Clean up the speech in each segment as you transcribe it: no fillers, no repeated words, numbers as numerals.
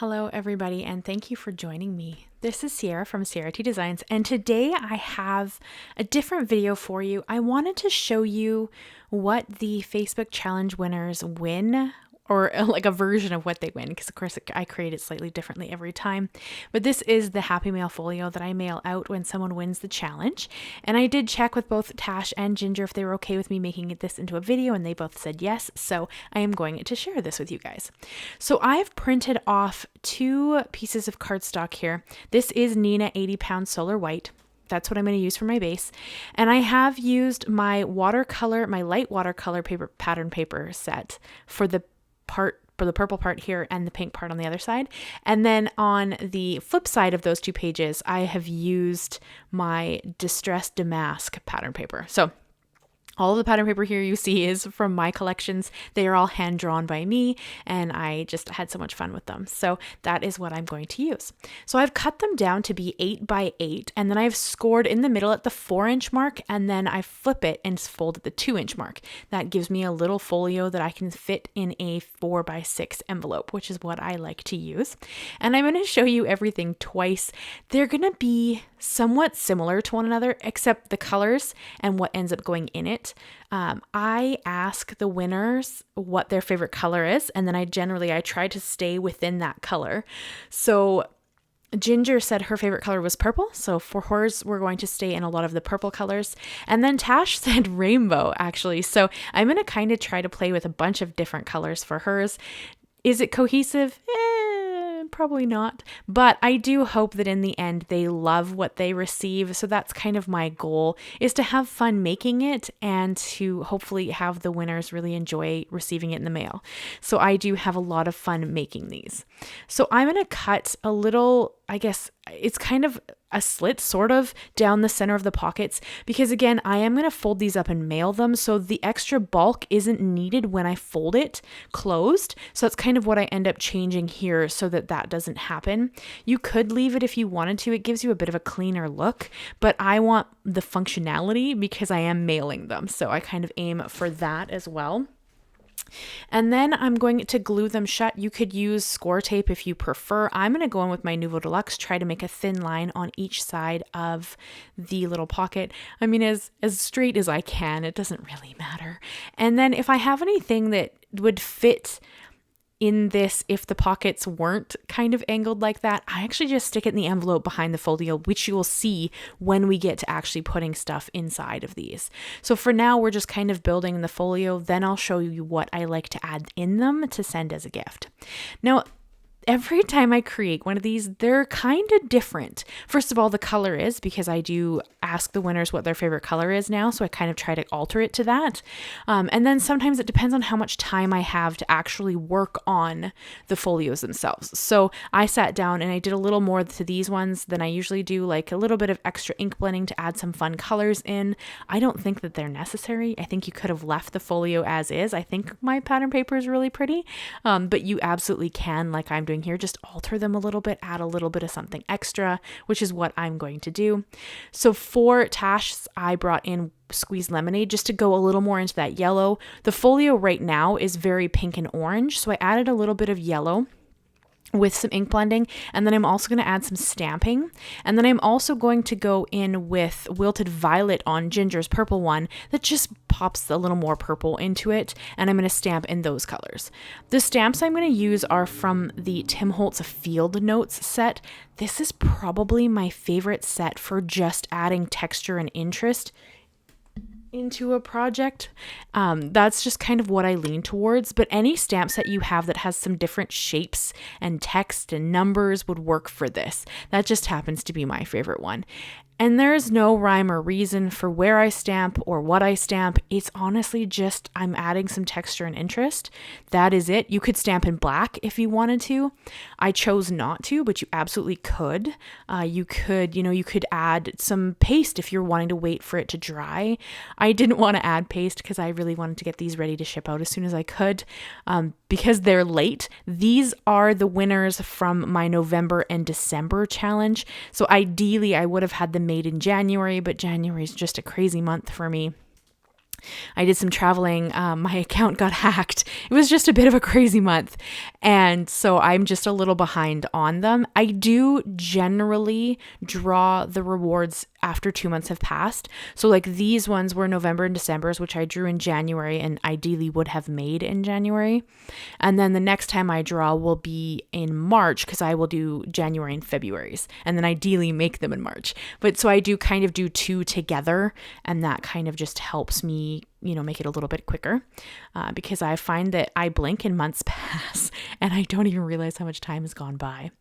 Hello everybody, and thank you for joining me. This is Ciara from Ciara T Designs, and today I have a different video for you. I wanted to show you what the Facebook challenge winners win, or like a version of what they win, because of course I create it slightly differently every time. But this is the Happy Mail folio that I mail out when someone wins the challenge. And I did check with both Tash and Ginger if they were okay with me making this into a video, and they both said yes. So I am going to share this with you guys. So I've printed off 2 pieces of cardstock here. This is Neenah 80-pound Solar White. That's what I'm going to use for my base. And I have used my light watercolor pattern paper set for the purple part here and the pink part on the other side. And then on the flip side of those 2 pages, I have used my distressed Damask pattern paper. So all of the pattern paper here you see is from my collections. They are all hand drawn by me, and I just had so much fun with them. So that is what I'm going to use. So I've cut them down to be 8 by 8, and then I've scored in the middle at the 4-inch mark, and then I flip it and fold at the 2-inch mark. That gives me a little folio that I can fit in a 4 by 6 envelope, which is what I like to use. And I'm going to show you everything twice. They're going to be somewhat similar to one another, except the colors and what ends up going in it. I ask the winners what their favorite color is, and then I try to stay within that color. So Ginger said her favorite color was purple, so for hers we're going to stay in a lot of the purple colors. And then Tash said rainbow, actually. So I'm going to kind of try to play with a bunch of different colors for hers. Is it cohesive? Probably not, but I do hope that in the end they love what they receive. So that's kind of my goal, is to have fun making it and to hopefully have the winners really enjoy receiving it in the mail. So I do have a lot of fun making these. So I'm going to cut a little, I guess it's kind of a slit sort of down the center of the pockets, because again, I am going to fold these up and mail them. So the extra bulk isn't needed when I fold it closed. So that's kind of what I end up changing here so that that doesn't happen. You could leave it if you wanted to. It gives you a bit of a cleaner look, but I want the functionality because I am mailing them. So I kind of aim for that as well. And then I'm going to glue them shut. You could use score tape if you prefer. I'm going to go in with my Nuvo Deluxe, try to make a thin line on each side of the little pocket. I mean, as straight as I can. It doesn't really matter. And then if I have anything that would fit in this, if the pockets weren't kind of angled like that, I actually just stick it in the envelope behind the folio, which you will see when we get to actually putting stuff inside of these. So for now, we're just kind of building the folio. Then I'll show you what I like to add in them to send as a gift. Now, every time I create one of these, they're kind of different. First of all, the color is, because I do ask the winners what their favorite color is now, so I kind of try to alter it to that. And then sometimes it depends on how much time I have to actually work on the folios themselves. So I sat down and I did a little more to these ones than I usually do, like a little bit of extra ink blending to add some fun colors in. I don't think that they're necessary. I think you could have left the folio as is. I think my pattern paper is really pretty, but you absolutely can, like I'm doing here, just alter them a little bit, add a little bit of something extra, which is what I'm going to do. So for Tash, I brought in squeezed lemonade just to go a little more into that yellow. The folio right now is very pink and orange, so I added a little bit of yellow with some ink blending, and then I'm also going to add some stamping, and then I'm also going to go in with Wilted Violet on Ginger's purple one that just pops a little more purple into it, and I'm going to stamp in those colors. The stamps I'm going to use are from the Tim Holtz Field Notes set. This is probably my favorite set for just adding texture and interest into a project. That's just kind of what I lean towards, but any stamp set you have that has some different shapes and text and numbers would work for this. That just happens to be my favorite one. And there's no rhyme or reason for where I stamp or what I stamp. It's honestly just I'm adding some texture and interest. That is it. You could stamp in black if you wanted to. I chose not to, but you absolutely could. You could add some paste if you're wanting to wait for it to dry. I didn't want to add paste because I really wanted to get these ready to ship out as soon as I could. Because they're late. These are the winners from my November and December challenge. So ideally I would have had them made in January, but January is just a crazy month for me. I did some traveling. My account got hacked. It was just a bit of a crazy month. And so I'm just a little behind on them. I do generally draw the rewards after 2 months have passed. So like these ones were November and December's, which I drew in January and ideally would have made in January. And then the next time I draw will be in March because I will do January and February's and then ideally make them in March. But so I do kind of do two together, and that kind of just helps me, make it a little bit quicker because I find that I blink and months pass and I don't even realize how much time has gone by.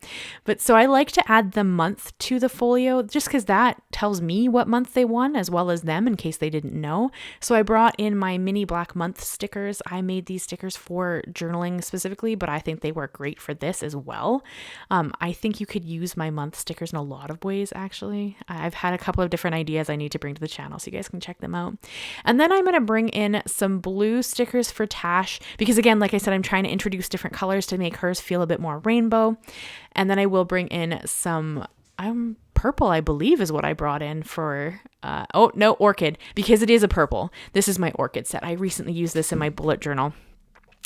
But so I like to add the month to the folio just because that tells me what month they won as well as them in case they didn't know. So I brought in my mini black month stickers. I made these stickers for journaling specifically, but I think they work great for this as well. I think you could use my month stickers in a lot of ways, actually. I've had a couple of different ideas I need to bring to the channel, so you guys can check them out. And then I'm going to bring in some blue stickers for Tash because, again, like I said, I'm trying to introduce different colors to make hers feel a bit more rainbow. And then I will bring in some purple, I believe is what I brought in for Orchid, because it is a purple. This is my Orchid set. I recently used this in my bullet journal.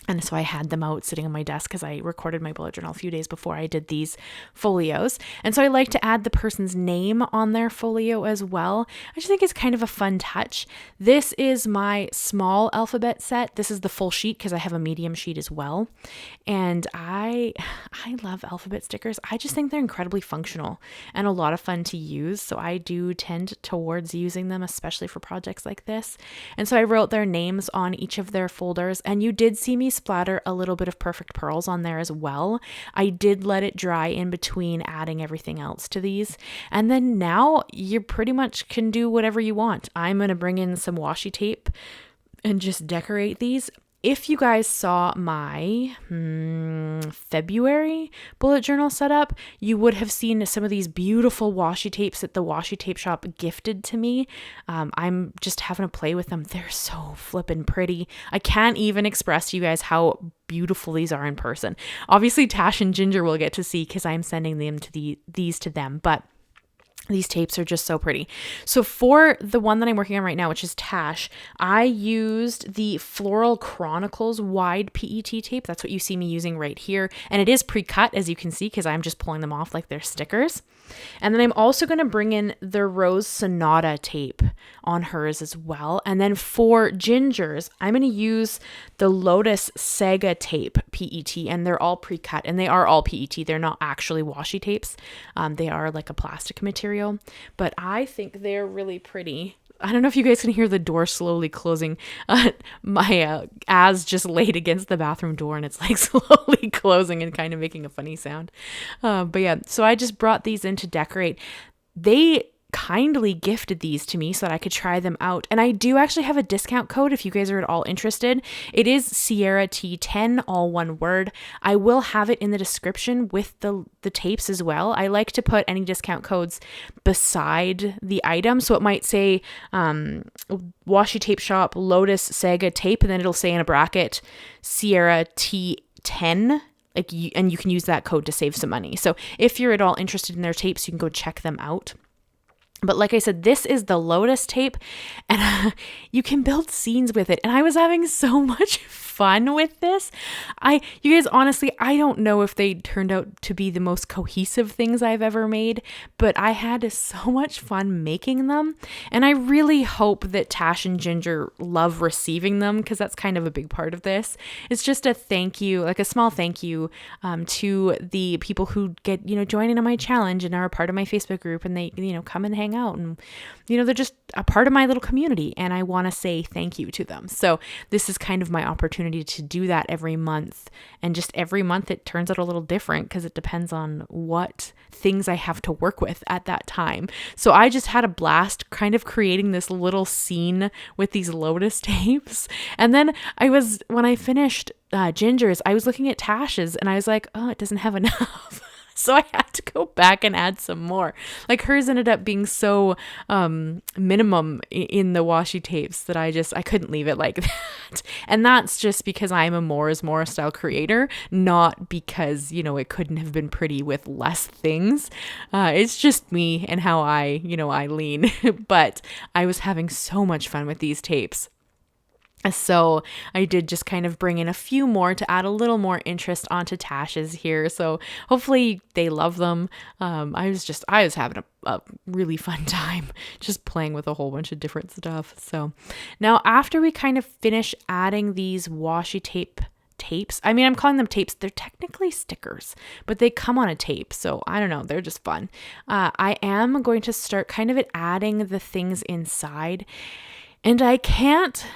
And so I had them out sitting on my desk because I recorded my bullet journal a few days before I did these folios. And so I like to add the person's name on their folio as well. I just think it's kind of a fun touch. This is my small alphabet set. This is the full sheet because I have a medium sheet as well. And I love alphabet stickers. I just think they're incredibly functional and a lot of fun to use. So I do tend towards using them, especially for projects like this. And so I wrote their names on each of their folders, and you did see me splatter a little bit of Perfect Pearls on there as well. I did let it dry in between adding everything else to these. And then now you pretty much can do whatever you want. I'm going to bring in some washi tape and just decorate these. If you guys saw my February bullet journal setup, you would have seen some of these beautiful washi tapes that the washi tape shop gifted to me. I'm just having to play with them. They're so flippin' pretty. I can't even express to you guys how beautiful these are in person. Obviously, Tash and Ginger will get to see because I'm sending them to these to them, but these tapes are just so pretty. So for the one that I'm working on right now, which is Tash, I used the Floral Chronicles wide PET tape. That's what you see me using right here. And it is pre-cut, as you can see, because I'm just pulling them off like they're stickers. And then I'm also going to bring in the Rose Sonata tape on hers as well. And then for Ginger's, I'm going to use the Lotus Saga tape PET, and they're all pre-cut, and they are all PET. They're not actually washi tapes. They are like a plastic material, but I think they're really pretty. I don't know if you guys can hear the door slowly closing. My Az just laid against the bathroom door and it's like slowly closing and kind of making a funny sound. But yeah, so I just brought these in to decorate. They kindly gifted these to me so that I could try them out. And I do actually have a discount code if you guys are at all interested. It is Ciara T10, all one word. I will have it in the description with the tapes as well. I like to put any discount codes beside the item. So it might say Washi Tape Shop Lotus Saga tape, and then it'll say in a bracket Ciara T10. And you can use that code to save some money. So if you're at all interested in their tapes, you can go check them out. But like I said, this is the Lotus tape, and you can build scenes with it. And I was having so much fun with this. You guys, honestly, I don't know if they turned out to be the most cohesive things I've ever made, but I had so much fun making them. And I really hope that Tash and Ginger love receiving them, because that's kind of a big part of this. It's just a thank you, like a small thank you to the people who get, join in on my challenge and are a part of my Facebook group, and they, come and hang out, and they're just a part of my little community, and I want to say thank you to them. So this is kind of my opportunity to do that every month, and just every month it turns out a little different because it depends on what things I have to work with at that time. So I just had a blast kind of creating this little scene with these Lotus tapes. And then when I finished Ginger's, I was looking at Tash's and I was like, oh, it doesn't have enough. So I had to go back and add some more. Like hers ended up being so minimum in the washi tapes that I couldn't leave it like that. And that's just because I'm a more is more style creator, not because, it couldn't have been pretty with less things. It's just me and how I lean. But I was having so much fun with these tapes. So I did just kind of bring in a few more to add a little more interest onto Tash's here. So hopefully they love them. I was having a really fun time just playing with a whole bunch of different stuff. So now after we kind of finish adding these washi tapes, I mean, I'm calling them tapes. They're technically stickers, but they come on a tape. So I don't know. They're just fun. I am going to start kind of adding the things inside, and I can't,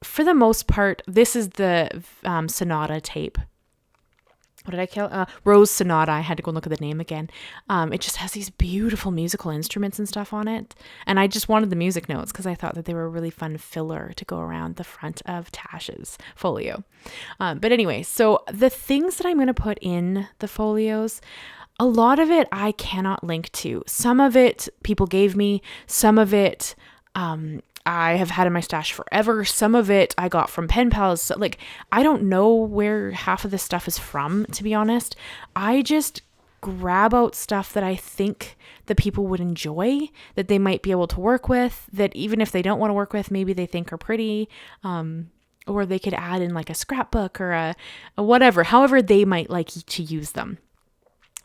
for the most part, this is the Sonata tape. What did I call Rose Sonata. I had to go look at the name again. It just has these beautiful musical instruments and stuff on it. And I just wanted the music notes because I thought that they were a really fun filler to go around the front of Tash's folio. But anyway, so the things that I'm going to put in the folios, a lot of it I cannot link to. Some of it people gave me, some of it I have had in my stash forever. Some of it I got from pen pals. So, like, I don't know where half of this stuff is from, to be honest. I just grab out stuff that I think that people would enjoy, that they might be able to work with, that even if they don't want to work with, maybe they think are pretty, or they could add in like a scrapbook or a whatever, however they might like to use them.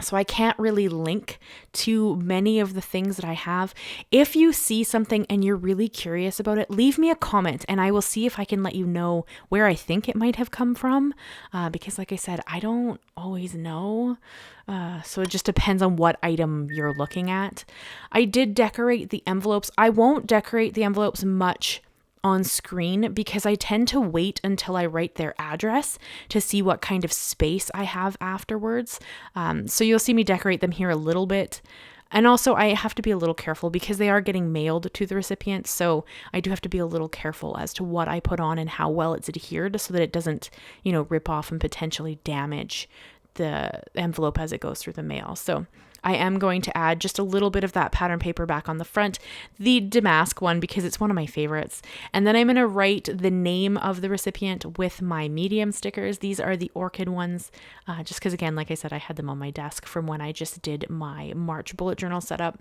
So I can't really link to many of the things that I have. If you see something and you're really curious about it, leave me a comment and I will see if I can let you know where I think it might have come from. Because like I said, I don't always know. So it just depends on what item you're looking at. I did decorate the envelopes. I won't decorate the envelopes much on screen because I tend to wait until I write their address to see what kind of space I have afterwards. So you'll see me decorate them here a little bit. And also I have to be a little careful because they are getting mailed to the recipient. So I do have to be a little careful as to what I put on and how well it's adhered so that it doesn't, rip off and potentially damage the envelope as it goes through the mail. So I am going to add just a little bit of that pattern paper back on the front, the Damask one, because it's one of my favorites. And then I'm going to write the name of the recipient with my medium stickers. These are the Orchid ones, just because, again, like I said, I had them on my desk from when I just did my March bullet journal setup,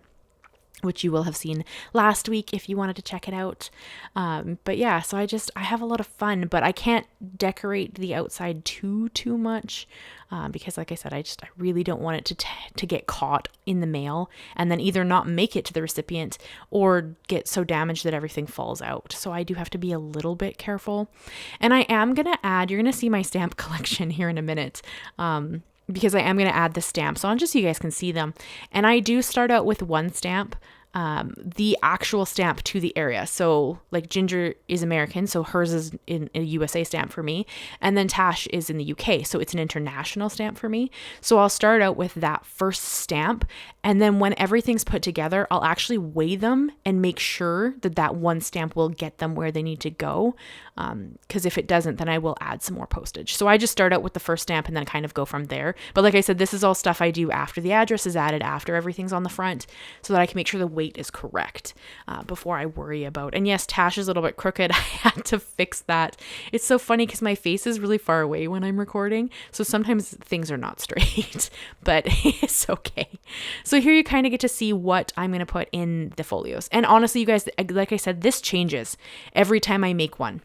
which you will have seen last week if you wanted to check it out. But yeah, so I have a lot of fun, but I can't decorate the outside too much because like I said, I really don't want it to get caught in the mail and then either not make it to the recipient or get so damaged that everything falls out. So I do have to be a little bit careful. And I am going to add, you're going to see my stamp collection here in a minute. Because I am going to add the stamps on just so you guys can see them. And I do start out with one stamp, the actual stamp to the area. So like Ginger is American, so hers is in a USA stamp for me. And then Tash is in the UK, so it's an international stamp for me. So I'll start out with that first stamp. And then when everything's put together, I'll actually weigh them and make sure that that one stamp will get them where they need to go. Because if it doesn't, then I will add some more postage. So I just start out with the first stamp and then kind of go from there. But like I said, this is all stuff I do after the address is added, after everything's on the front, so that I can make sure the weight is correct before I worry about. And yes, Tash is a little bit crooked. I had to fix that. It's so funny because my face is really far away when I'm recording. So sometimes things are not straight, but it's okay. So here you kind of get to see what I'm going to put in the folios. And honestly, you guys, like I said, this changes every time I make one.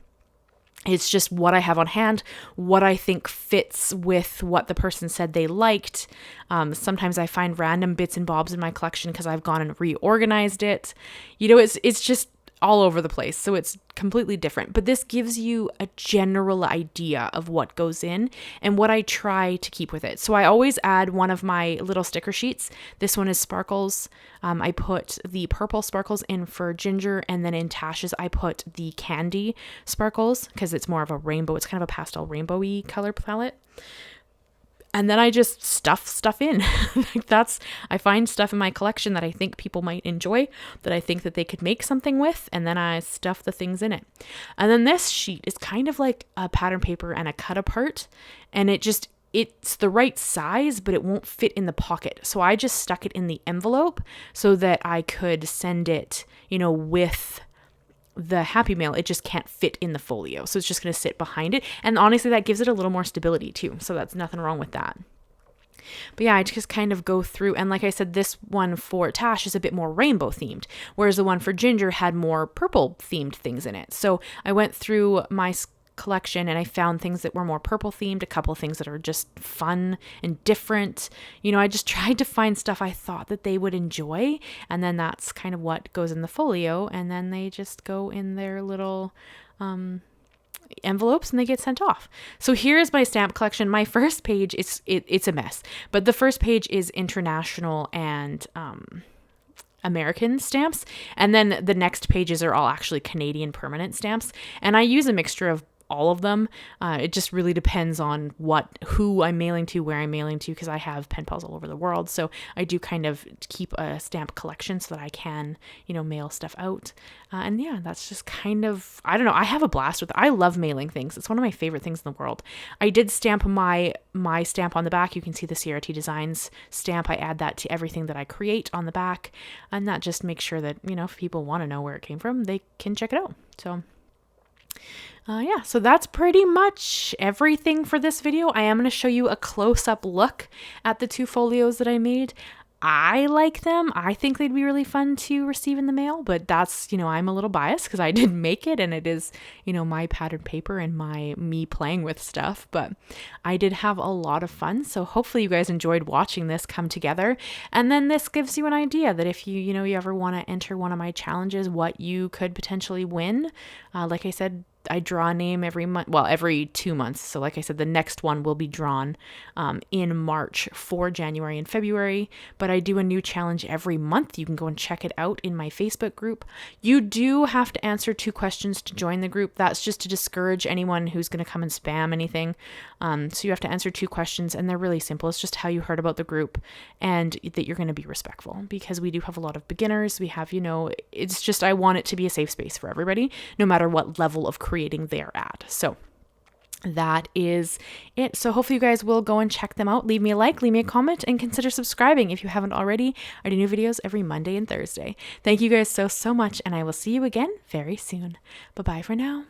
It's just what I have on hand, what I think fits with what the person said they liked. Sometimes I find random bits and bobs in my collection because I've gone and reorganized it. It's just all over the place. So it's completely different. But this gives you a general idea of what goes in and what I try to keep with it. So I always add one of my little sticker sheets. This one is sparkles. I put the purple sparkles in for Ginger, and then in Tash's I put the candy sparkles because it's more of a rainbow. It's kind of a pastel rainbowy color palette. And then I just stuff in. I find stuff in my collection that I think people might enjoy, that I think that they could make something with, and then I stuff the things in it. And then this sheet is kind of like a pattern paper and a cut apart, and it's the right size, but it won't fit in the pocket. So I just stuck it in the envelope so that I could send it, with the Happy Mail. It just can't fit in the folio. So it's just going to sit behind it. And honestly, that gives it a little more stability too. So that's nothing wrong with that. But yeah, I just kind of go through, and like I said, this one for Tash is a bit more rainbow themed, whereas the one for Ginger had more purple themed things in it. So I went through my collection and I found things that were more purple themed, a couple of things that are just fun and different. You know, I just tried to find stuff I thought that they would enjoy, and then that's kind of what goes in the folio, and then they just go in their little envelopes and they get sent off. So here's my stamp collection. My first page is it's a mess, but the first page is international and American stamps, and then the next pages are all actually Canadian permanent stamps, and I use a mixture of all of them. It just really depends on who I'm mailing to, where I'm mailing to, because I have pen pals all over the world. So I do kind of keep a stamp collection so that I can, mail stuff out. And yeah, that's just kind of, I don't know. I have a blast with it. I love mailing things. It's one of my favorite things in the world. I did stamp my stamp on the back. You can see the Ciara T Designs stamp. I add that to everything that I create on the back, and that just makes sure that, if people want to know where it came from, they can check it out. So yeah, so that's pretty much everything for this video. I am going to show you a close-up look at the two folios that I made. I like them. I think they'd be really fun to receive in the mail, but that's, I'm a little biased because I didn't make it, and it is, my pattern paper and me playing with stuff, but I did have a lot of fun. So hopefully you guys enjoyed watching this come together. And then this gives you an idea that if you ever want to enter one of my challenges, what you could potentially win. Like I said, I draw a name every month, well, every 2 months. So like I said, the next one will be drawn in March for January and February, but I do a new challenge every month. You can go and check it out in my Facebook group. You do have to answer 2 questions to join the group. That's just to discourage anyone who's going to come and spam anything. So you have to answer 2 questions, and they're really simple. It's just how you heard about the group and that you're going to be respectful, because we do have a lot of beginners. We have, it's just, I want it to be a safe space for everybody, no matter what level of creating they're at. So that is it. So hopefully you guys will go and check them out. Leave me a like, leave me a comment, and consider subscribing if you haven't already. I do new videos every Monday and Thursday. Thank you guys so much, and I will see you again very soon. Bye-bye for now.